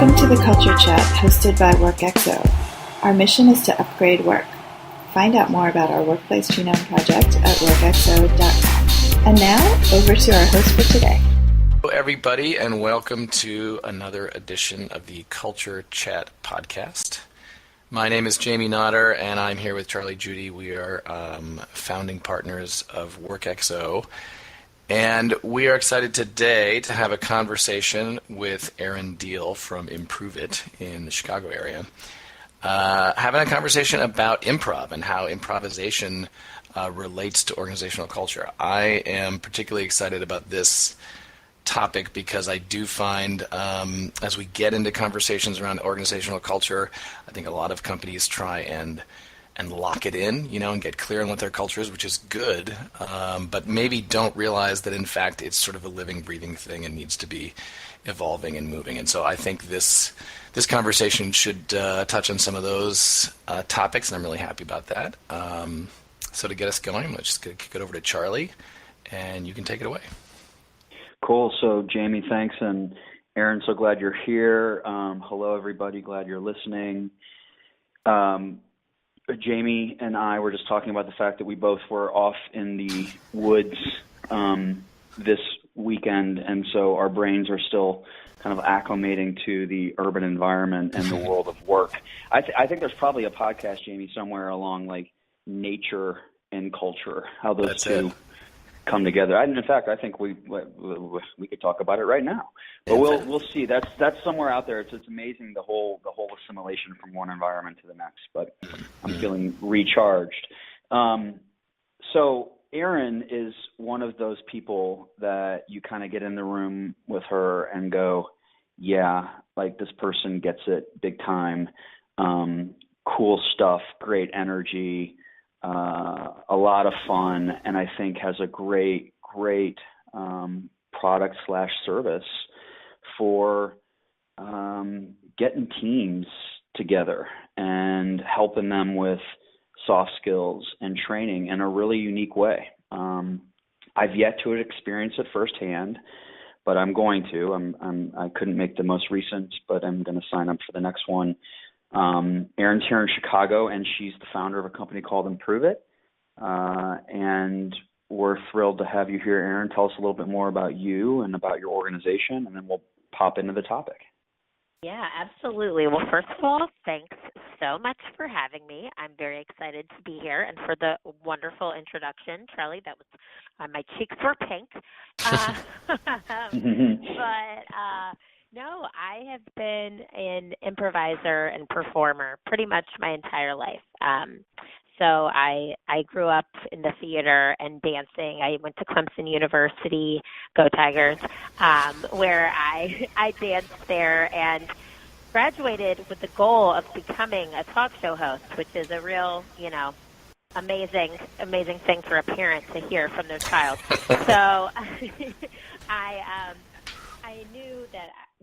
Welcome to the Culture Chat hosted by WorkXO. Our mission is to upgrade work. Find out more about our Workplace Genome Project at workxo.com. And now, over to our host for today. Hello, everybody, and welcome to another edition of the Culture Chat podcast. My name is Jamie Nodder, and I'm here with Charlie Judy. We are founding partners of WorkXO. And we are excited today to have a conversation with Aaron Deal from Improve It in the Chicago area. Having a conversation about improv and how improvisation relates to organizational culture. I am particularly excited about this topic because I do find as we get into conversations around organizational culture, I think a lot of companies try and lock it in, and get clear on what their culture is, which is good, but maybe don't realize that, in fact, it's sort of a living, breathing thing and needs to be evolving and moving. And so I think this conversation should touch on some of those topics, and I'm really happy about that. So to get us going, I'm just going to kick it over to Charlie, and you can take it away. Cool. So, Jamie, thanks. And Aaron, so glad you're here. Hello, everybody. Glad you're listening. Jamie and I were just talking about the fact that we both were off in the woods this weekend, and so our brains are still kind of acclimating to the urban environment and the world of work. I think there's probably a podcast, Jamie, somewhere along like nature and culture, how those two come together. In fact, I think we could talk about it right now. But we'll see. That's somewhere out there. It's amazing the whole assimilation from one environment to the next. But I'm feeling recharged. So Erin is one of those people that you kind of get in the room with her and go, yeah, like this person gets it big time. Cool stuff, great energy. A lot of fun, and I think has a great product / service for getting teams together and helping them with soft skills and training in a really unique way. I've yet to experience it firsthand, but I'm going to. I couldn't make the most recent, but I'm going to sign up for the next one. Erin's here in Chicago, and she's the founder of a company called Improve It. And we're thrilled to have you here, Erin. Tell us a little bit more about you and about your organization, and then we'll pop into the topic. Yeah, absolutely. Well, first of all, thanks so much for having me. I'm very excited to be here, and for the wonderful introduction, Charlie. That was my cheeks were pink. No, I have been an improviser and performer pretty much my entire life. So I grew up in the theater and dancing. I went to Clemson University, go Tigers, where I danced there and graduated with the goal of becoming a talk show host, which is a real, amazing thing for a parent to hear from their child. So I knew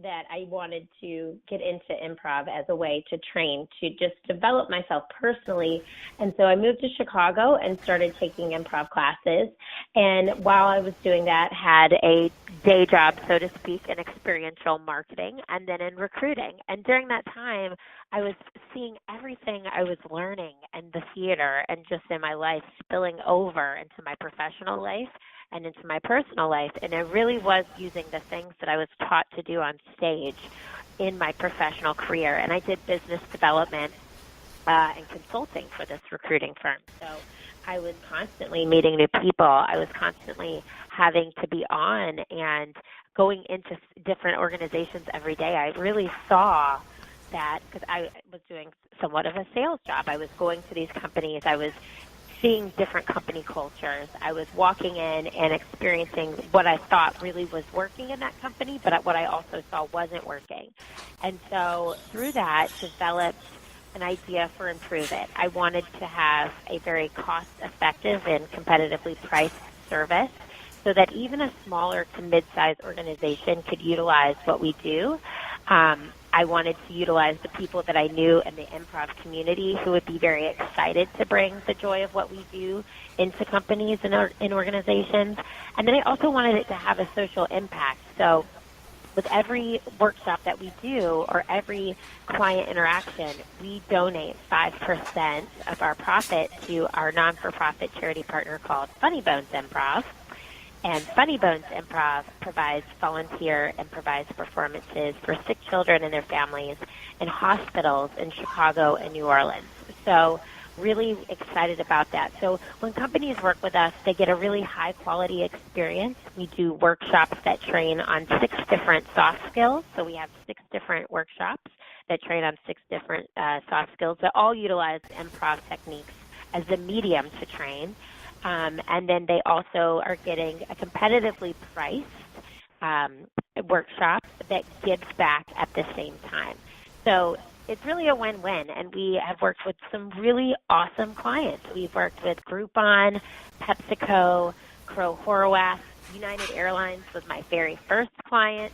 that I wanted to get into improv as a way to train, to just develop myself personally. And so I moved to Chicago and started taking improv classes. And while I was doing that, had a day job, so to speak, in experiential marketing and then in recruiting. And during that time, I was seeing everything I was learning in the theater and just in my life spilling over into my professional life and into my personal life. And I really was using the things that I was taught to do on stage in my professional career. And I did business development and consulting for this recruiting firm. So I was constantly meeting new people. I was constantly having to be on and going into different organizations every day. I really saw that because I was doing somewhat of a sales job. I was going to these companies. I was seeing different company cultures. I was walking in and experiencing what I thought really was working in that company, but what I also saw wasn't working. And so through that, developed an idea for Improve It. I wanted to have a very cost-effective and competitively priced service so that even a smaller to mid-sized organization could utilize what we do. I wanted to utilize the people that I knew in the improv community who would be very excited to bring the joy of what we do into companies and in organizations. And then I also wanted it to have a social impact. So with every workshop that we do or every client interaction, we donate 5% of our profit to our non-for-profit charity partner called Funny Bones Improv. And Funny Bones Improv provides volunteer improvised performances for sick children and their families in hospitals in Chicago and New Orleans. So really excited about that. So when companies work with us, they get a really high quality experience. We do workshops that train on 6 different soft skills. So we have 6 different workshops that train on 6 different soft skills that all utilize improv techniques as the medium to train. And then they also are getting a competitively priced workshop that gives back at the same time. So it's really a win-win, and we have worked with some really awesome clients. We've worked with Groupon, PepsiCo, Crow Horwath, United Airlines was my very first client.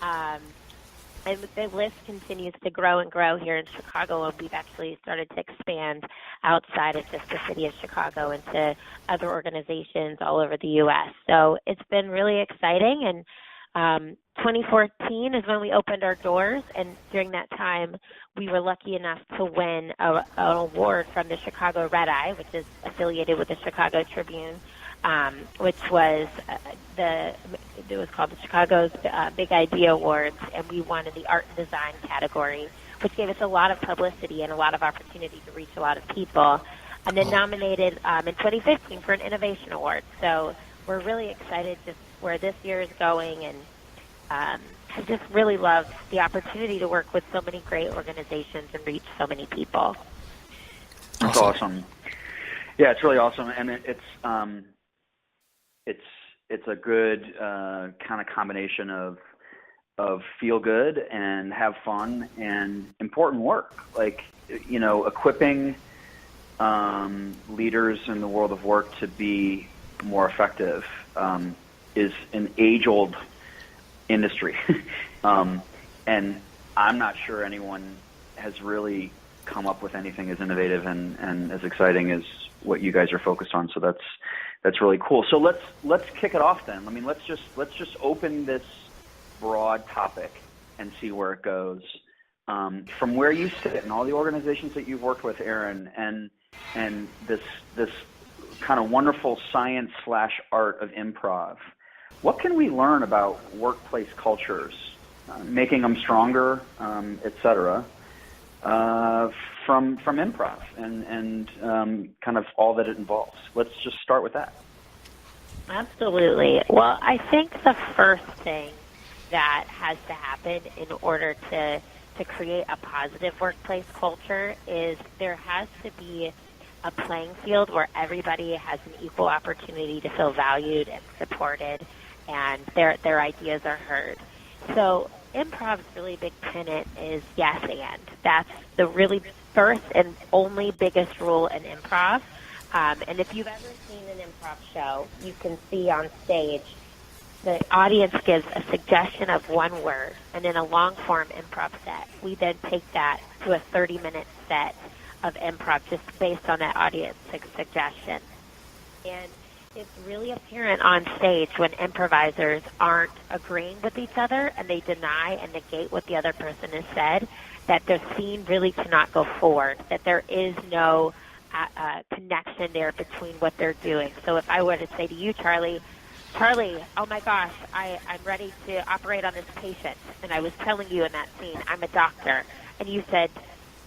And the list continues to grow and grow here in Chicago, and we've actually started to expand outside of just the city of Chicago into other organizations all over the U.S. So it's been really exciting, and 2014 is when we opened our doors, and during that time, we were lucky enough to win an award from the Chicago Red Eye, which is affiliated with the Chicago Tribune, which was it was called the Chicago's Big Idea Awards, and we won in the art and design category, which gave us a lot of publicity and a lot of opportunity to reach a lot of people. And then nominated in 2015 for an Innovation Award. So we're really excited just where this year is going, and I just really love the opportunity to work with so many great organizations and reach so many people. That's awesome. Yeah, it's really awesome, and it's a good kind of combination of feel good and have fun and important work. Like, you know, equipping leaders in the world of work to be more effective is an age-old industry. And I'm not sure anyone has really come up with anything as innovative and as exciting as what you guys are focused on. So that's really cool. So let's kick it off then. I mean, let's just open this broad topic and see where it goes. From where you sit and all the organizations that you've worked with, Aaron, and this kind of wonderful science/art of improv, what can we learn about workplace cultures, making them stronger, et cetera, from improv and kind of all that it involves? Let's just start with that. Absolutely. Well, I think the first thing that has to happen in order to create a positive workplace culture is there has to be a playing field where everybody has an equal opportunity to feel valued and supported, and their ideas are heard. So improv's really big tenet is yes and. That's the really first and only biggest rule in improv. And if you've ever seen an improv show, you can see on stage the audience gives a suggestion of one word, and in a long-form improv set, we then take that to a 30-minute set of improv just based on that audience suggestion. And it's really apparent on stage when improvisers aren't agreeing with each other and they deny and negate what the other person has said, that the scene really cannot go forward, that there is no connection there between what they're doing. So if I were to say to you, Charlie, oh my gosh, I'm ready to operate on this patient, and I was telling you in that scene, I'm a doctor, and you said,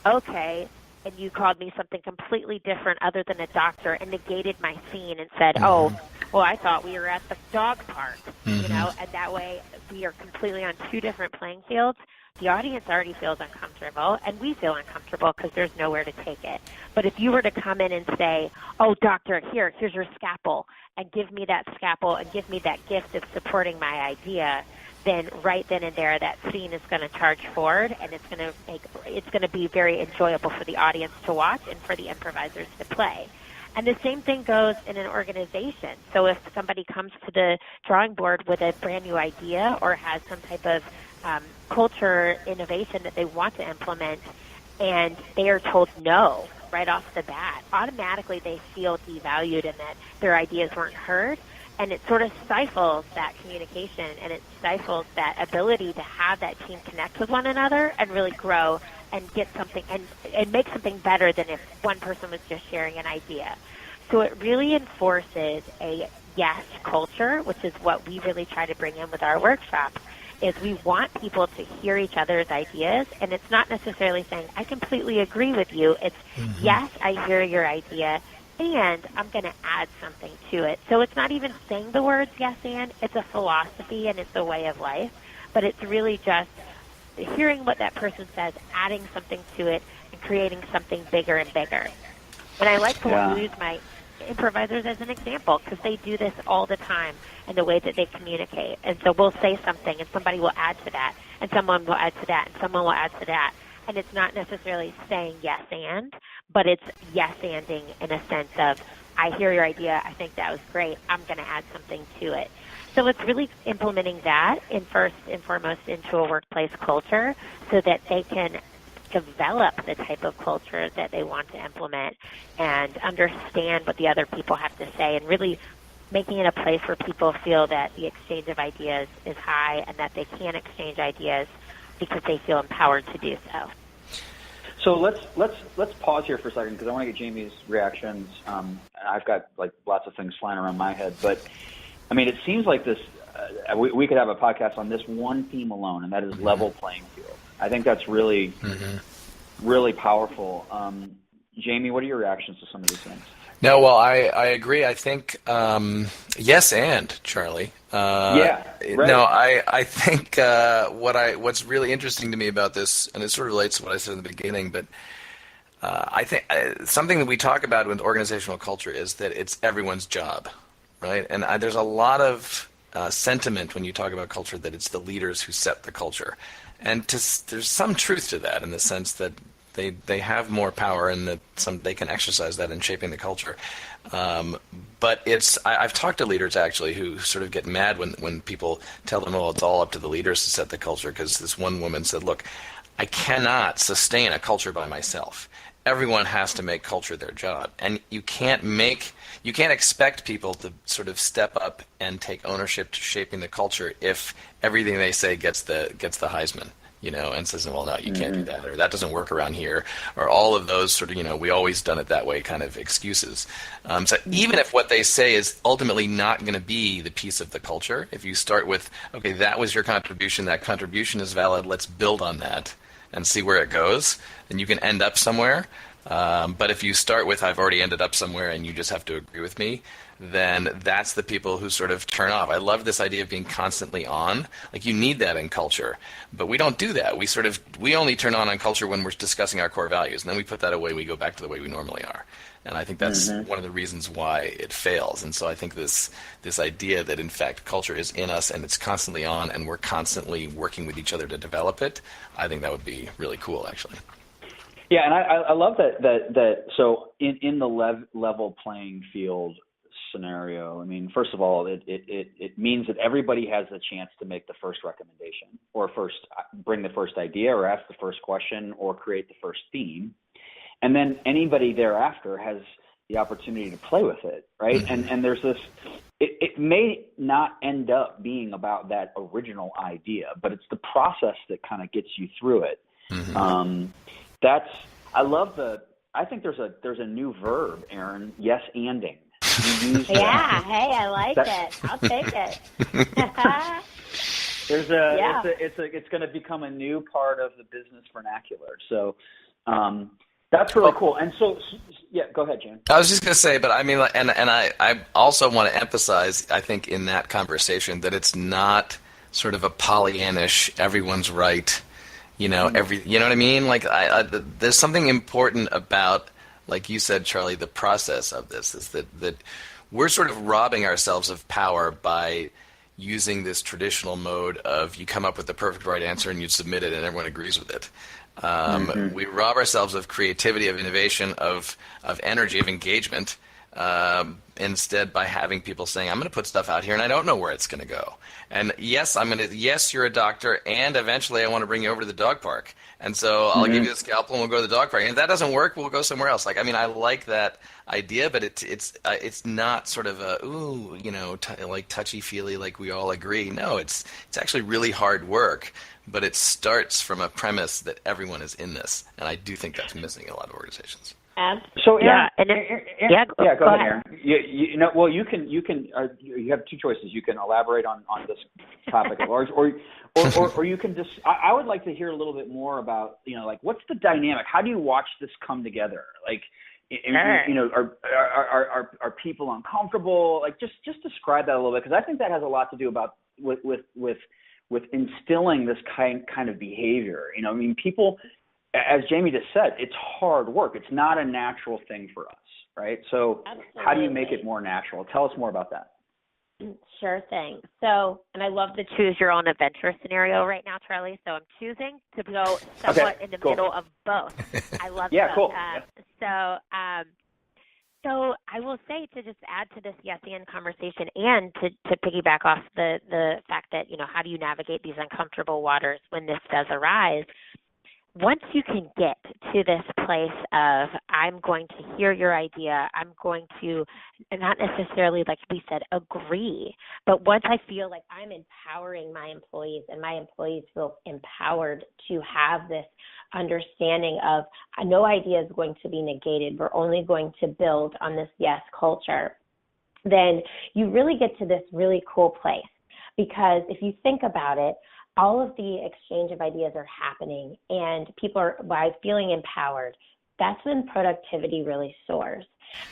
okay, and you called me something completely different other than a doctor and negated my scene and said, oh, well, I thought we were at the dog park, you know, and that way we are completely on 2 different playing fields. The audience already feels uncomfortable, and we feel uncomfortable because there's nowhere to take it. But if you were to come in and say, oh, doctor, here's your scalpel, and give me that scalpel and give me that gift of supporting my idea, then right then and there that scene is going to charge forward, and it's going to be very enjoyable for the audience to watch and for the improvisers to play. And the same thing goes in an organization. So if somebody comes to the drawing board with a brand new idea or has some type of culture innovation that they want to implement, and they are told no right off the bat, automatically they feel devalued and that their ideas weren't heard, And it sort of stifles that communication, and it stifles that ability to have that team connect with one another and really grow and get something and make something better than if one person was just sharing an idea. So it really enforces a yes culture, which is what we really try to bring in with our workshops, is we want people to hear each other's ideas, and it's not necessarily saying, I completely agree with you. It's, yes, I hear your idea, and I'm going to add something to it. So it's not even saying the words yes and, it's a philosophy and it's a way of life, but it's really just hearing what that person says, adding something to it, and creating something bigger and bigger. And I like to use my improvisers as an example because they do this all the time in the way that they communicate. And so we'll say something and somebody will add to that, and someone will add to that, and someone will add to that. And it's not necessarily saying yes and, but it's yes anding in a sense of, I hear your idea, I think that was great, I'm going to add something to it. So it's really implementing that in first and foremost into a workplace culture so that they can develop the type of culture that they want to implement and understand what the other people have to say, and really making it a place where people feel that the exchange of ideas is high and that they can exchange ideas because they feel empowered to do so. So let's pause here for a second because I want to get Jamie's reactions. I've got like lots of things flying around my head, but I mean, it seems like this. We could have a podcast on this one theme alone, and that is level playing field. I think that's really, really powerful. Jamie, what are your reactions to some of these things? No, well, I agree. I think yes, and Charlie. Right. No, I think what's really interesting to me about this, and it sort of relates to what I said in the beginning, but I think something that we talk about with organizational culture is that it's everyone's job, right? And there's a lot of sentiment when you talk about culture that it's the leaders who set the culture, and there's some truth to that in the sense that they have more power and that they can exercise that in shaping the culture. But I've talked to leaders actually who sort of get mad when people tell them, oh, it's all up to the leaders to set the culture, because this one woman said, look, I cannot sustain a culture by myself. Everyone has to make culture their job, and you can't expect people to sort of step up and take ownership to shaping the culture if everything they say gets the Heisman, and says, well, no, you can't do that, or that doesn't work around here, or all of those sort of, we always done it that way kind of excuses. So even if what they say is ultimately not going to be the piece of the culture, if you start with, okay, that was your contribution, that contribution is valid, let's build on that and see where it goes, then you can end up somewhere. But if you start with, I've already ended up somewhere and you just have to agree with me, then that's the people who sort of turn off. I love this idea of being constantly on. Like, you need that in culture, but we don't do that. We only turn on culture when we're discussing our core values, and then we put that away, we go back to the way we normally are. And I think that's one of the reasons why it fails. And so I think this idea that, in fact, culture is in us and it's constantly on and we're constantly working with each other to develop it, I think that would be really cool, actually. Yeah, and I love that. So in the level playing field scenario, I mean, first of all, it means that everybody has the chance to make the first recommendation, or first bring the first idea, or ask the first question, or create the first theme, and then anybody thereafter has the opportunity to play with it, right? And there's this. It may not end up being about that original idea, but it's the process that kind of gets you through it. I think there's a new verb, Aaron, yes anding. Yeah, hey, I like it. I'll take it. It's going to become a new part of the business vernacular. So that's really cool. And so, yeah, go ahead, Jim. I was just going to say, but I mean, and I also want to emphasize, I think, in that conversation, that it's not sort of a Pollyannish, everyone's right. You know what I mean? Like, there's something important about, like you said, Charlie, the process of this is that we're sort of robbing ourselves of power by using this traditional mode of you come up with the perfect right answer and you submit it and everyone agrees with it. We rob ourselves of creativity, of innovation, of energy, of engagement, instead by having people saying, I'm going to put stuff out here and I don't know where it's going to go. And yes, you're a doctor, and eventually I want to bring you over to the dog park. And so I'll give you the scalpel and we'll go to the dog park. And if that doesn't work, we'll go somewhere else. I like that idea, but it's not sort of like touchy-feely, like we all agree. No, it's actually really hard work, but it starts from a premise that everyone is in this. And I do think that's missing in a lot of organizations. So Aaron, go ahead, Aaron. You have two choices. You can elaborate on this topic at large, or you can just. I would like to hear a little bit more about what's the dynamic? How do you watch this come together? Are people uncomfortable? Just describe that a little bit, because I think that has a lot to do with instilling this kind of behavior. People. As Jamie just said, it's hard work. It's not a natural thing for us, right? So Absolutely. How do you make it more natural? Tell us more about that. Sure thing. So, and I love the choose your own adventure scenario right now, Charlie. So I'm choosing to go somewhat in the middle of both. I love both. Cool. So I will say, to just add to this yes and conversation, and to piggyback off the fact that, how do you navigate these uncomfortable waters when this does arise? Once you can get to this place of, I'm going to hear your idea, I'm going to not necessarily, like we said, agree, but once I feel like I'm empowering my employees and my employees feel empowered to have this understanding of no idea is going to be negated, we're only going to build on this yes culture, then you really get to this really cool place. Because if you think about it, all of the exchange of ideas are happening and people are, by feeling empowered, that's when productivity really soars.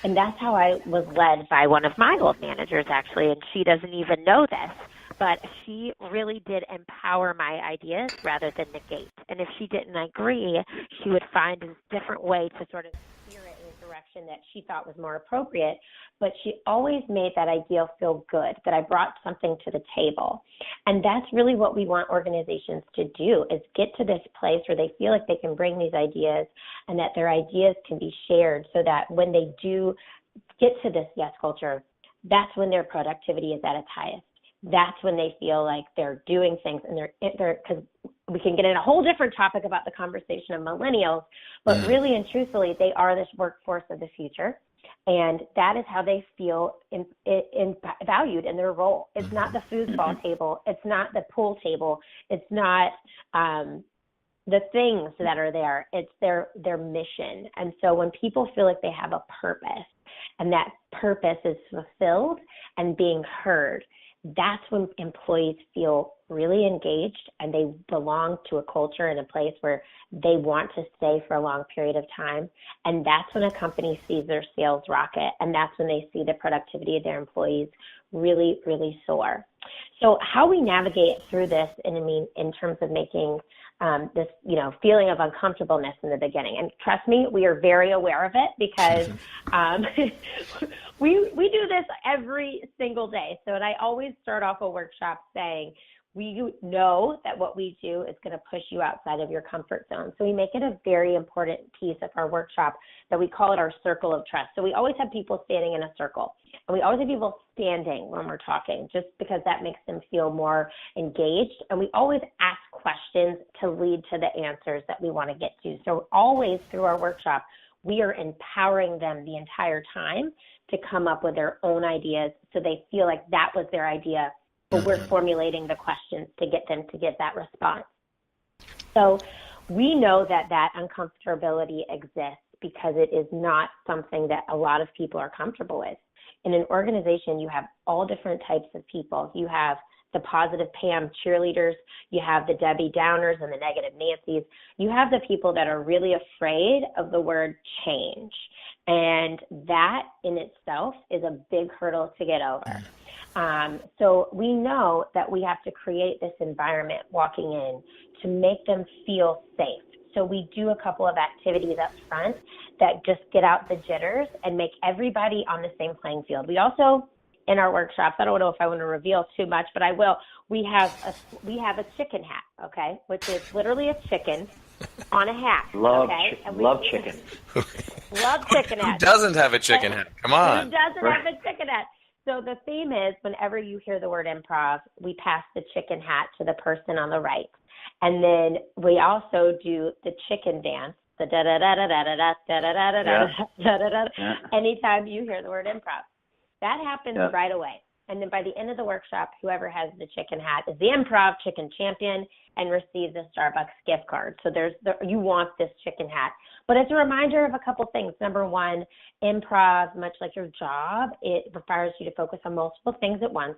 And that's how I was led by one of my old managers, actually, and she doesn't even know this, but she really did empower my ideas rather than negate. And if she didn't agree, she would find a different way to sort of steer it in a direction that she thought was more appropriate. But she always made that idea feel good, that I brought something to the table. And that's really what we want organizations to do, is get to this place where they feel like they can bring these ideas and that their ideas can be shared, so that when they do get to this yes culture, that's when their productivity is at its highest. That's when they feel like they're doing things, and they're because we can get in a whole different topic about the conversation of millennials, but really and truthfully, they are this workforce of the future. And that is how they feel valued in their role. It's not the foosball table. It's not the pool table. It's not the things that are there. It's their mission. And so when people feel like they have a purpose, and that purpose is fulfilled and being heard, that's when employees feel really engaged and they belong to a culture and a place where they want to stay for a long period of time. And that's when a company sees their sales rocket, and that's when they see the productivity of their employees really, really soar. So how we navigate through this in terms of making this, feeling of uncomfortableness in the beginning. And trust me, we are very aware of it, because we do this every single day. So, and I always start off a workshop saying, we know that what we do is going to push you outside of your comfort zone. So we make it a very important piece of our workshop that we call it our circle of trust. So we always have people standing in a circle, and we always have people standing when we're talking, just because that makes them feel more engaged. And we always ask questions to lead to the answers that we want to get to. So always through our workshop, we are empowering them the entire time to come up with their own ideas, so they feel like that was their idea, but we're formulating the questions to get them to get that response. So we know that uncomfortability exists because it is not something that a lot of people are comfortable with. In an organization, you have all different types of people. You have the positive Pam cheerleaders, you have the Debbie Downers and the negative Nancys. You have the people that are really afraid of the word change. And that in itself is a big hurdle to get over. So we know that we have to create this environment walking in to make them feel safe. So we do a couple of activities up front that just get out the jitters and make everybody on the same playing field. We also, in our workshops, I don't know if I want to reveal too much, but I will. We have a chicken hat, okay, which is literally a chicken on a hat. Love chicken. chicken. Love chicken Who hats. doesn't have a chicken hat? Come on. Who doesn't have a chicken hat? So the theme is, whenever you hear the word improv, we pass the chicken hat to the person on the right. And then we also do the chicken dance, the da-da-da-da-da-da-da, da-da-da-da-da-da-da-da-da, anytime you hear the word improv. That happens right away. And then by the end of the workshop, whoever has the chicken hat is the improv chicken champion and receives a Starbucks gift card. So you want this chicken hat. But it's a reminder of a couple things. Number one, improv, much like your job, it requires you to focus on multiple things at once.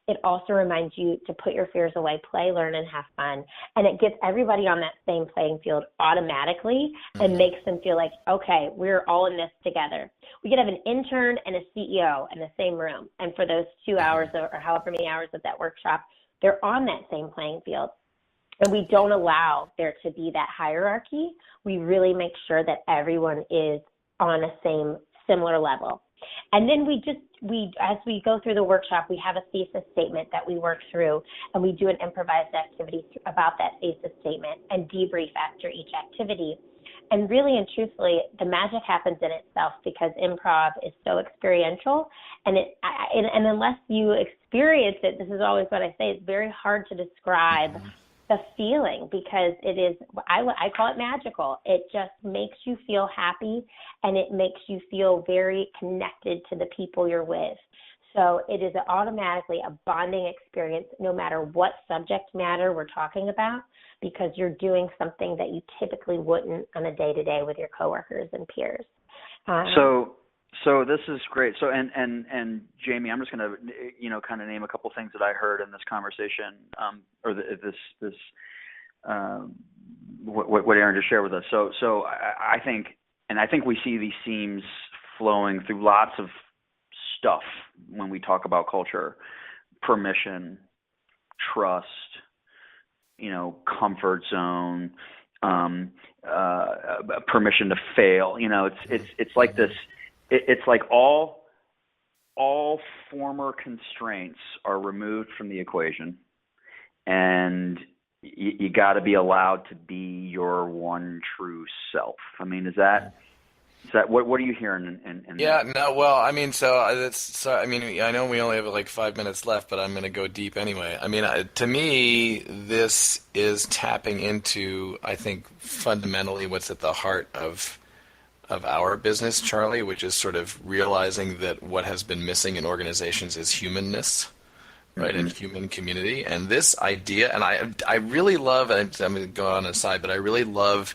It also reminds you to put your fears away, play, learn, and have fun. And it gets everybody on that same playing field automatically and makes them feel like, okay, we're all in this together. We could have an intern and a CEO in the same room. And for those 2 hours or however many hours of that workshop, they're on that same playing field. And we don't allow there to be that hierarchy. We really make sure that everyone is on a similar level. And then as we go through the workshop, we have a thesis statement that we work through, and we do an improvised activity about that thesis statement and debrief after each activity. And really and truthfully, the magic happens in itself because improv is so experiential, and unless you experience it, this is always what I say, it's very hard to describe the feeling because it is, I call it magical. It just makes you feel happy and it makes you feel very connected to the people you're with. So it is automatically a bonding experience no matter what subject matter we're talking about because you're doing something that you typically wouldn't on a day-to-day with your coworkers and peers. So this is great. So and Jamie, I'm just going to kind of name a couple things that I heard in this conversation, what Aaron just shared with us. So I think we see these themes flowing through lots of stuff when we talk about culture: permission, trust, comfort zone, permission to fail. It's like this. It's like all former constraints are removed from the equation, and you got to be allowed to be your one true self. I mean, is that what are you hearing? I know we only have like 5 minutes left, but I'm going to go deep anyway. I mean, to me, this is tapping into, I think, fundamentally what's at the heart of our business, Charlie, which is sort of realizing that what has been missing in organizations is humanness, right, and human community. And this idea, and I really love, and I'm going to go on aside, but I really love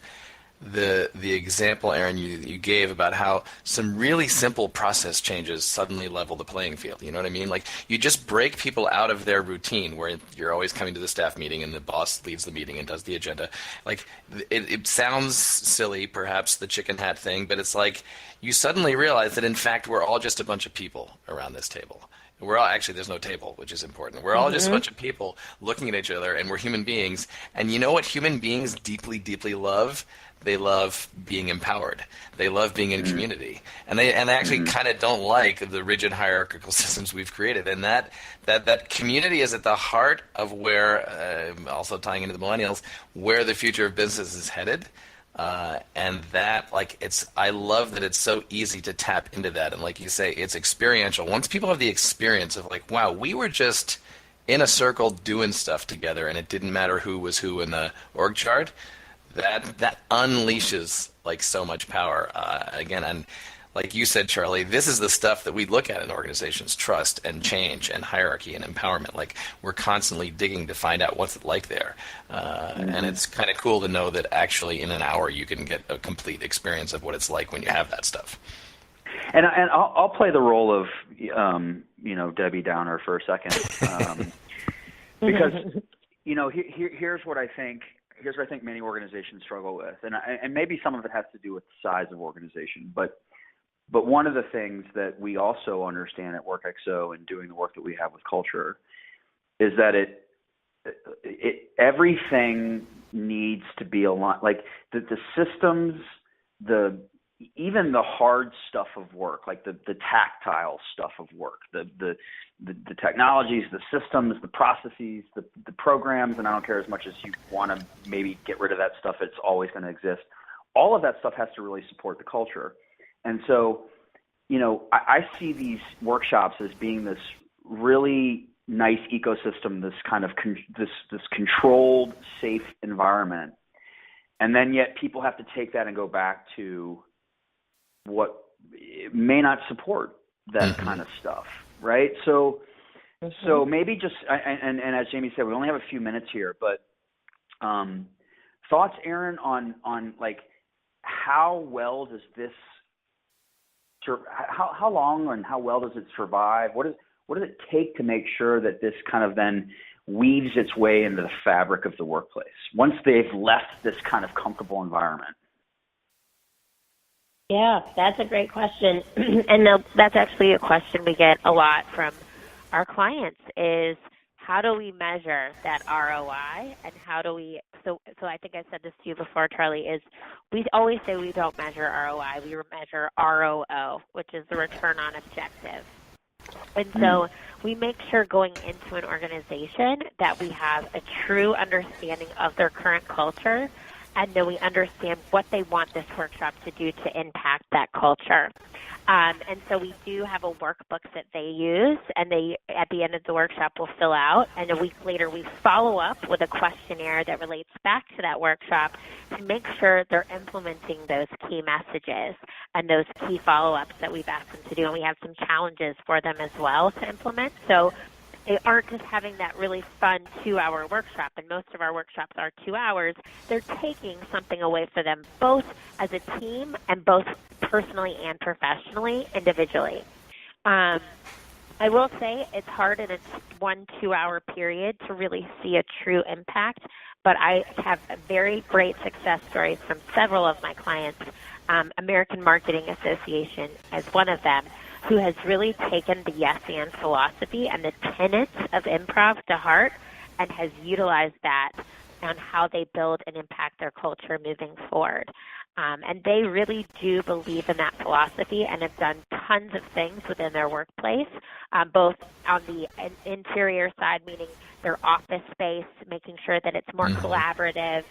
the example, Aaron, you gave about how some really simple process changes suddenly level the playing field. You know what I mean? Like, you just break people out of their routine where you're always coming to the staff meeting and the boss leads the meeting and does the agenda. Like, it sounds silly, perhaps, the chicken hat thing, but it's like you suddenly realize that, in fact, we're all just a bunch of people around this table. We're all, actually, there's no table, which is important. We're all just a bunch of people looking at each other, and we're human beings. And you know what human beings deeply, deeply love? They love being empowered. They love being in community, and they actually kind of don't like the rigid hierarchical systems we've created. And that community is at the heart of where, also tying into the millennials, where the future of business is headed. And that, like, I love that it's so easy to tap into that. And like you say, it's experiential. Once people have the experience of like, wow, we were just in a circle doing stuff together, and it didn't matter who was who in the org chart. That unleashes like so much power. Again, and like you said, Charlie, this is the stuff that we look at in organizations: trust and change and hierarchy and empowerment. Like, we're constantly digging to find out what's it like there. And it's kind of cool to know that actually in an hour you can get a complete experience of what it's like when you have that stuff. And I'll play the role of Debbie Downer for a second, because here's what I think. Here's what I think many organizations struggle with, and maybe some of it has to do with the size of organization. But one of the things that we also understand at WorkXO and doing the work that we have with culture is that everything needs to be aligned. Like the systems, the even the hard stuff of work, like the tactile stuff of work, the technologies, the systems, the processes, the programs, and I don't care as much as you want to maybe get rid of that stuff, it's always going to exist. All of that stuff has to really support the culture. And so, I see these workshops as being this really nice ecosystem, this kind of this controlled, safe environment. And then yet people have to take that and go back to what may not support that kind of stuff, right? So maybe just, and as Jamie said, we only have a few minutes here, but thoughts, Aaron, on like how well does this, how long and how well does it survive? What does it take to make sure that this kind of then weaves its way into the fabric of the workplace once they've left this kind of comfortable environment? Yeah, that's a great question. And that's actually a question we get a lot from our clients is how do we measure that ROI and how do we, so I think I said this to you before, Charlie, is we always say we don't measure ROI, we measure ROO, which is the return on objective. And so we make sure going into an organization that we have a true understanding of their current culture and then we understand what they want this workshop to do to impact that culture. And so we do have a workbook that they use, and they, at the end of the workshop, will fill out. And a week later, we follow up with a questionnaire that relates back to that workshop to make sure they're implementing those key messages and those key follow-ups that we've asked them to do. And we have some challenges for them as well to implement. So they aren't just having that really fun 2-hour workshop, and most of our workshops are 2 hours. They're taking something away for them, both as a team and both personally and professionally, individually. I will say it's hard in a 1-2 hour period to really see a true impact, but I have very great success stories from several of my clients, American Marketing Association as one of them, who has really taken the yes and philosophy and the tenets of improv to heart and has utilized that on how they build and impact their culture moving forward. And they really do believe in that philosophy and have done tons of things within their workplace, both on the interior side, meaning their office space, making sure that it's more collaborative.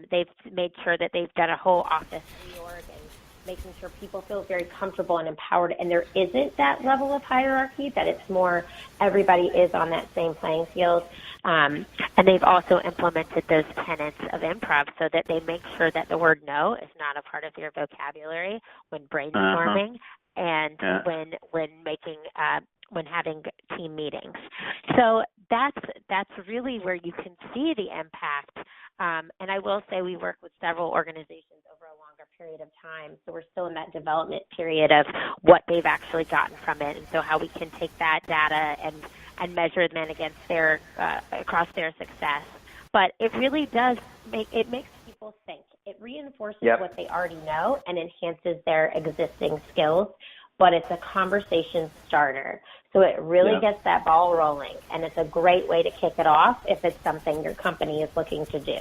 They've made sure that they've done a whole office reorg and making sure people feel very comfortable and empowered, and there isn't that level of hierarchy, that it's more everybody is on that same playing field. And they've also implemented those tenets of improv so that they make sure that the word no is not a part of their vocabulary when brainstorming and when making when having team meetings. So that's really where you can see the impact. And I will say we work with several organizations over a longer period of time, so we're still in that development period of what they've actually gotten from it, and so how we can take that data and measure them against their across their success. But it really does makes people think. It reinforces what they already know and enhances their existing skills, but it's a conversation starter. So it really gets that ball rolling, and it's a great way to kick it off if it's something your company is looking to do.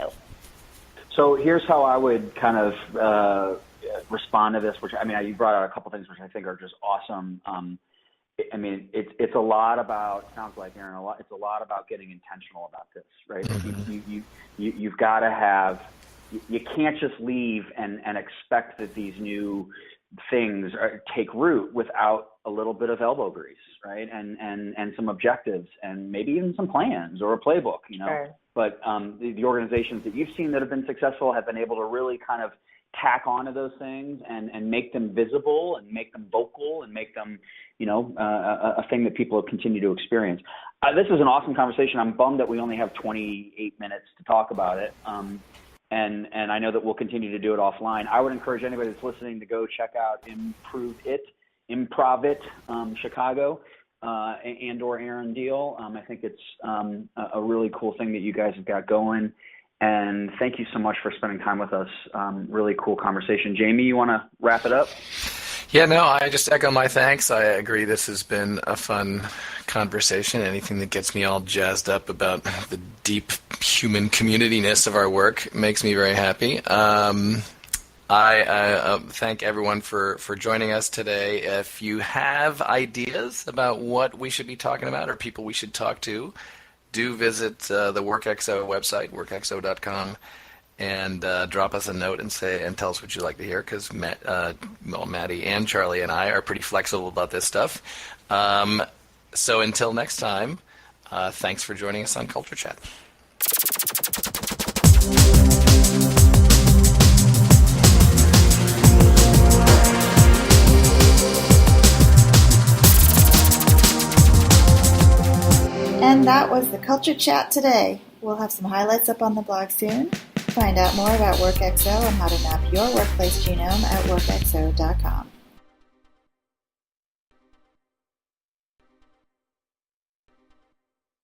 So here's how I would kind of respond to this, which, I mean, you brought out a couple things which I think are just awesome. I mean, it's a lot about, sounds like, Aaron, it's a lot about getting intentional about this, right? You've got to have, you can't just leave and expect that these new things take root without a little bit of elbow grease, right? And some objectives and maybe even some plans or a playbook, you know. Sure. But the organizations that you've seen that have been successful have been able to really kind of tack onto those things and make them visible and make them vocal and make them, you know, a thing that people continue to experience. This is an awesome conversation. I'm bummed that we only have 28 minutes to talk about it. And I know that we'll continue to do it offline. I would encourage anybody that's listening to go check out Improv It Chicago and or Aaron Deal. I think it's a really cool thing that you guys have got going. And thank you so much for spending time with us. Really cool conversation. Jamie, you want to wrap it up? Yeah, no, I just echo my thanks. I agree this has been a fun conversation. Anything that gets me all jazzed up about the deep human community-ness of our work makes me very happy. I thank everyone for joining us today. If you have ideas about what we should be talking about or people we should talk to, do visit the WorkXO website, workxo.com, and drop us a note and tell us what you'd like to hear, because Maddie and Charlie and I are pretty flexible about this stuff. So until next time, thanks for joining us on Culture Chat. And that was the Culture Chat today. We'll have some highlights up on the blog soon. Find out more about WorkXO and how to map your workplace genome at workxo.com.